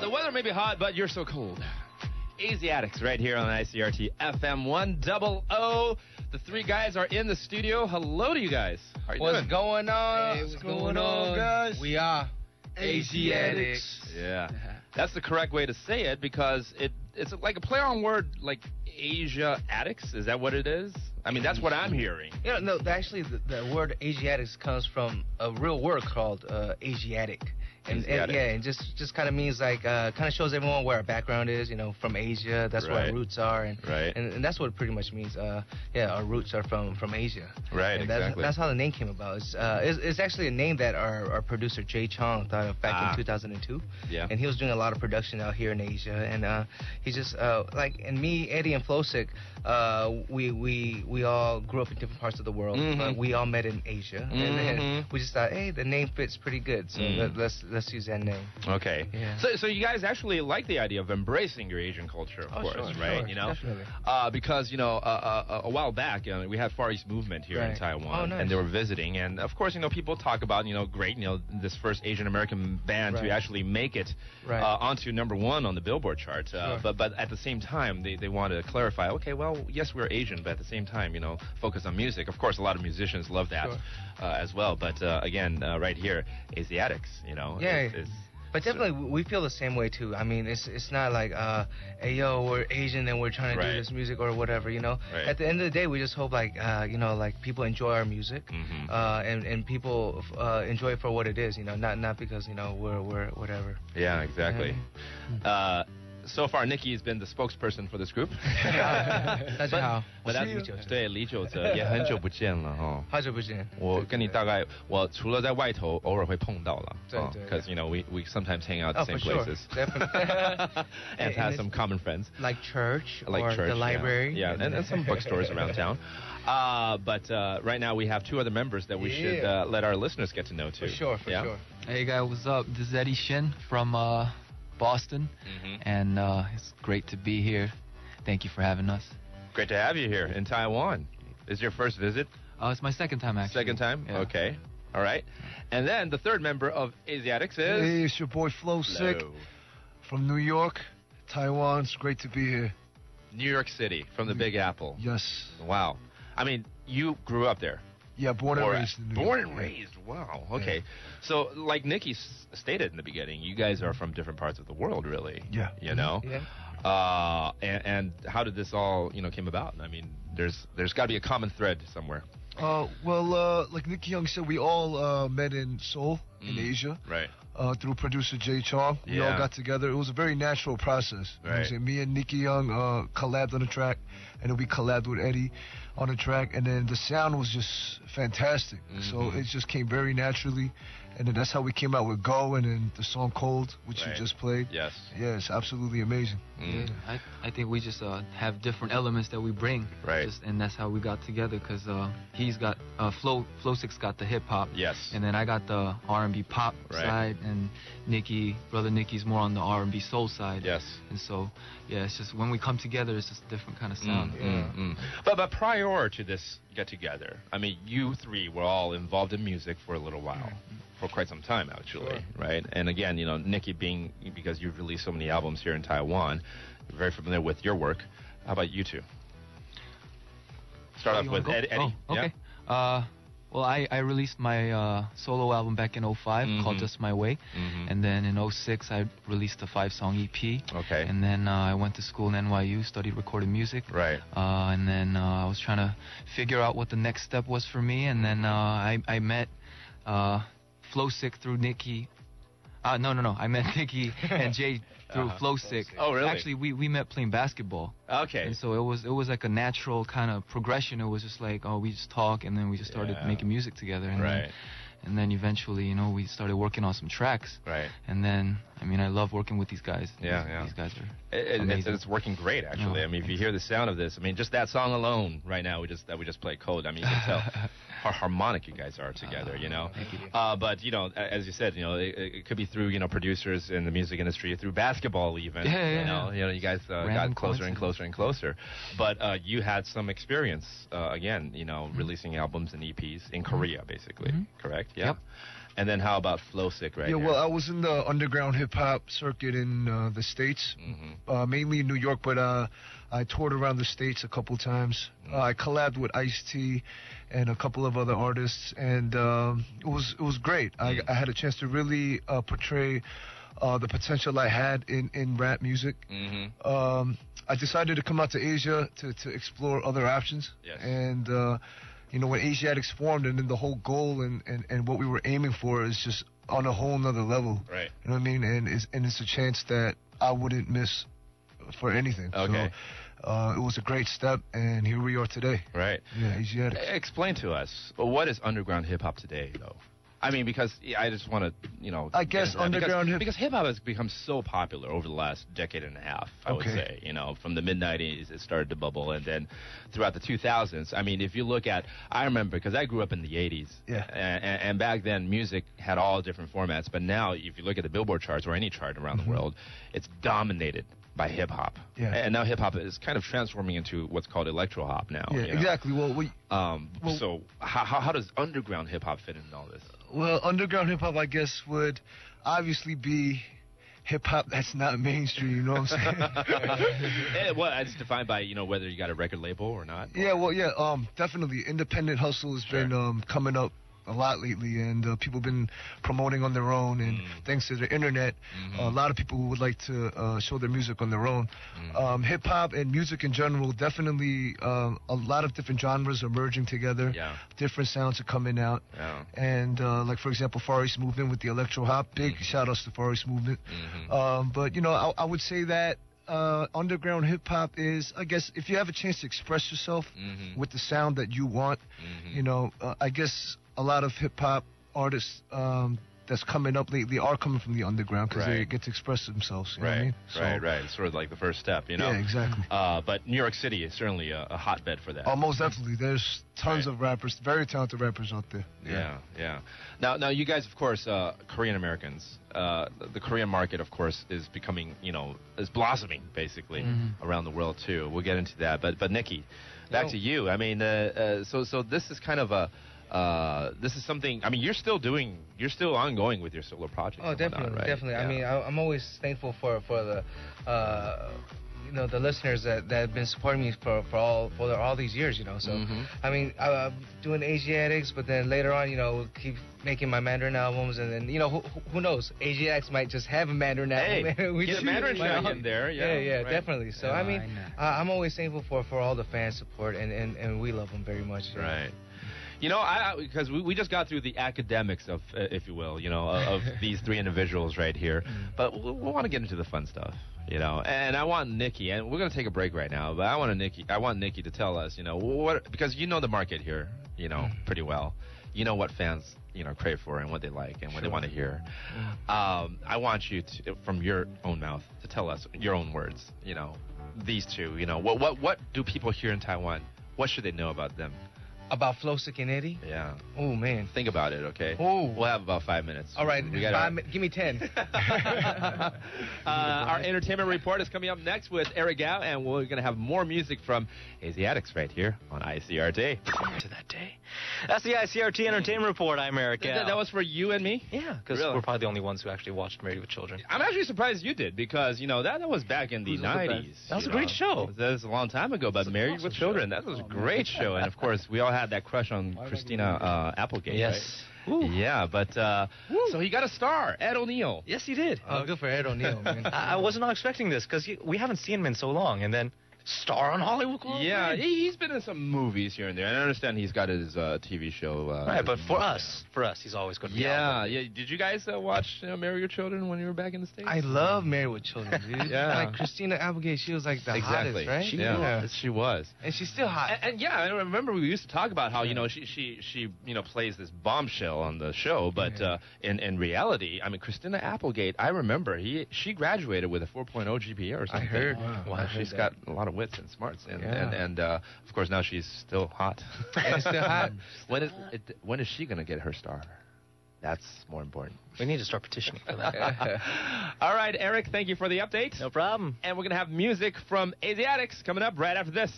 The weather may be hot, but you're so cold. Aziatix right here on ICRT FM 100. The three guys are in the studio. Hello to you guys. How are you doing? Going on? Hey, what's going on, guys? We are Aziatix. Yeah. That's the correct way to say it because it's like a play on word like Asia Addicts. Is that what it is? I mean, that's what I'm hearing. Yeah, no, actually, the word Asiatics comes from a real word called Asiatic. And just kind of means like, kind of shows everyone where our background is, from Asia. That's where our roots are. And that's what it pretty much means. Our roots are from Asia. Right, and exactly. That's how the name came about. It's actually a name that our producer, Jay Chong, thought of back in 2002. Yeah. And he was doing a lot of production out here in Asia. And he just, and me, Eddie, and Flowsick, we all grew up in different parts of the world. But we all met in Asia. And then we just thought, hey, the name fits pretty good. So let's use that name. Okay. Yeah. So you guys actually like the idea of embracing your Asian culture, of course, right? Sure, definitely. Because a while back, we had Far East Movement here in Taiwan, and they were visiting, and of course, people talk about, great, this first Asian American band to actually make it onto #1 on the Billboard chart. But at the same time, they want to clarify, okay, well, yes, we're Asian, but at the same time, focus on music. Of course, a lot of musicians love that as well. But again, right here, Aziatix, But definitely, we feel the same way too. I mean, it's not like, hey yo, we're Asian and we're trying to do this music or whatever. At the end of the day, we just hope like people enjoy our music, and people enjoy it for what it is. Not because we're whatever. Yeah, exactly. So far, Nikki has been the spokesperson for this group. 大家好，我是对李玖哲也很久不见了哈。好久不见。我跟你大概，我除了在外头偶尔会碰到了，对because we sometimes hang out at the same places. Definitely. and have some common friends. Like church or the library. Yeah, and some bookstores around town. But right now we have two other members that we should let our listeners get to know too. For sure. Hey guys, what's up? This is Eddie Shin from Boston, and it's great to be here. Thank you for having us. Great to have you here in Taiwan. Is your first visit? It's my second time, actually. Second time? Yeah. Okay. All right. And then the third member of Aziatix is... Hey, it's your boy Flowsick from New York, Taiwan. It's great to be here. New York City, from the Big Apple. Yes. Wow. I mean, you grew up there. Yeah, born and raised in New York. Born and raised. Wow. Okay. Yeah. So, like Nikki stated in the beginning, you guys are from different parts of the world, really. Yeah. Yeah. And how did this all, came about? I mean, there's got to be a common thread somewhere. Like Nikki Young said, we all met in Seoul, in Asia. Right. Through producer Jay Chong. We all got together. It was a very natural process. Right. Me and Nikki Young collabed on a track, and then we collabed with Eddie on a track, and then the sound was just fantastic. So it just came very naturally, and then that's how we came out with Go, and then the song Cold, which you just played. Yes. Yeah, it's absolutely amazing. I think we just have different elements that we bring. Right. And that's how we got together, because he's got, Flowsick's got the hip-hop. Yes. And then I got the R&B pop side, and Brother Nicky's more on the R&B soul side. Yes. And so, yeah, it's just when we come together, it's just a different kind of sound. But prior to this get-together, I mean, you three were all involved in music for a little while. For quite some time, actually, right? And again, Nikki because you've released so many albums here in Taiwan, you're very familiar with your work. How about you two? Start off with Eddie. Oh, okay. Yeah? Well, I released my solo album back in 05 called Just My Way. And then in 06, I released a 5-song EP. Okay. And then I went to school in NYU, studied recording music. Right. And then I was trying to figure out what the next step was for me. And then I met Flowsick through Nikki. No. I met Nikki and Jay through Flowsick. Oh, really? Actually, we met playing basketball. Okay. And so it was like a natural kind of progression. It was just like, we just talk, and then we just started making music together. And and then eventually, we started working on some tracks. Right. And then, I love working with these guys. Yeah. These guys are amazing. It's working great, actually. I mean, if you hear the sound of this, just that song alone right now, we just played Code. You can tell how harmonic you guys are together, Thank you. But, as you said, it could be through, producers in the music industry, through basketball even. You guys got closer and closer and closer. But you had some experience, again, releasing albums and EPs in Korea, basically. Correct? Yeah. Yep. And then how about Flowsick right here? Yeah, well, I was in the underground hip-hop circuit in the States, mainly in New York, but I toured around the States a couple times. I collabed with Ice-T and a couple of other artists, and it was great. I had a chance to really portray the potential I had in rap music. I decided to come out to Asia to explore other options. Yes. And, you know, when Aziatix formed, and then the whole goal and what we were aiming for is just on a whole nother level. Right. You know what I mean? And it's a chance that I wouldn't miss for anything. Okay. So it was a great step, and here we are today. Right. Yeah, Aziatix. Explain to us, what is underground hip-hop today, though? I mean, because I just want to, you know... I guess underground hip... Because hip-hop has become so popular over the last decade and a half, I would say. You know, from the mid-'90s, it started to bubble, and then throughout the 2000s. I mean, if you look at... I remember, because I grew up in the 80s. Yeah. And back then, music had all different formats. But now, if you look at the Billboard charts or any chart around the world, it's dominated by hip-hop. Yeah. And now hip-hop is kind of transforming into what's called electro-hop now. Yeah, you know? exactly. So how does underground hip-hop fit into all this? Well, underground hip-hop, I guess, would obviously be hip-hop that's not mainstream, you know what I'm saying? Well, it's defined by, you know, whether you got a record label or not. Yeah, well, yeah, definitely. Independent hustle has been coming up a lot lately, and people have been promoting on their own, and thanks to the internet, a lot of people who would like to show their music on their own. Hip-hop and music in general, definitely a lot of different genres are merging together. Yeah. Different sounds are coming out. Yeah. And like, for example, Far East Movement with the electro hop, big shout-outs to Far East Movement. But, you know, I would say that underground hip-hop is, I guess, if you have a chance to express yourself with the sound that you want, you know, I guess a lot of hip-hop artists that's coming up lately are coming from the underground because they get to express themselves. You know what I mean? So, right. It's sort of like the first step, you know? Yeah, exactly. But New York City is certainly a hotbed for that. Oh, most definitely. There's tons of rappers, very talented rappers out there. Yeah. Now you guys, of course, Korean Americans, the Korean market, of course, is becoming, you know, is blossoming, basically, around the world, too. We'll get into that. But Nikki, back to you. I mean, so this is kind of this is something. I mean, you're still ongoing with your solo project. Oh, definitely, definitely. Yeah. I mean, I'm always thankful for the, you know, the listeners that have been supporting me for all these years. You know, so I mean, I'm doing Aziatix, but then later on, you know, keep making my Mandarin albums, and then, you know, who knows? Aziatix might just have a Mandarin album. We get a Mandarin track in there. Yeah, definitely. So I mean, I'm always thankful for all the fan support, and we love them very much. Right. You know, because we just got through the academics of, if you will, you know, of these three individuals right here. But we want to get into the fun stuff, you know. And I want Nikki, and we're going to take a break right now, but I want Nikki to tell us, you know, because you know the market here, you know, pretty well. You know what fans, you know, crave for and what they like and what they want to hear. I want you to, from your own mouth, to tell us your own words, you know, these two, you know, what do people here in Taiwan, what should they know about them? About Flowsick and Eddie? Yeah. Oh, man. Think about it, okay? Oh. We'll have about 5 minutes. All right. Give me 10. Our entertainment report is coming up next with Eric Gao, and we're going to have more music from Aziatix right here on ICRT. To that day. That's the ICRT Entertainment Report. I'm Eric Gao. That was for you and me? Yeah, because we're probably the only ones who actually watched Married with Children. I'm actually surprised you did, because, you know, that was back in the 90s. That was a great show. That was a long time ago, but Married with Children, that was a great show. And, of course, we all had that crush on Christina Applegate, yes. Right? Yeah, but so he got a star, Ed O'Neill. Yes, he did. Oh, good for Ed O'Neill, man. I was not expecting this, because we haven't seen him in so long, and then star on Hollywood. Yeah, he's been in some movies here and there. And I understand he's got his TV show. Right, but for us, he's always going to be. Yeah. Did you guys watch Marry Your Children when you were back in the States? I love Married with Children, dude. Yeah. Like Christina Applegate, she was like the hottest, right? She was. And she's still hot. And yeah, I remember we used to talk about how, you know, she you know, plays this bombshell on the show, but in reality, I mean, Christina Applegate, I remember she graduated with a 4.0 GPA or something. I heard. Wow, she's got a lot of wits and smarts, and of course now she's still hot. Still hot. When is she gonna get her star? That's more important. We need to start petitioning for that. All right, Eric, thank you for the update. No problem. And we're gonna have music from Aziatix coming up right after this.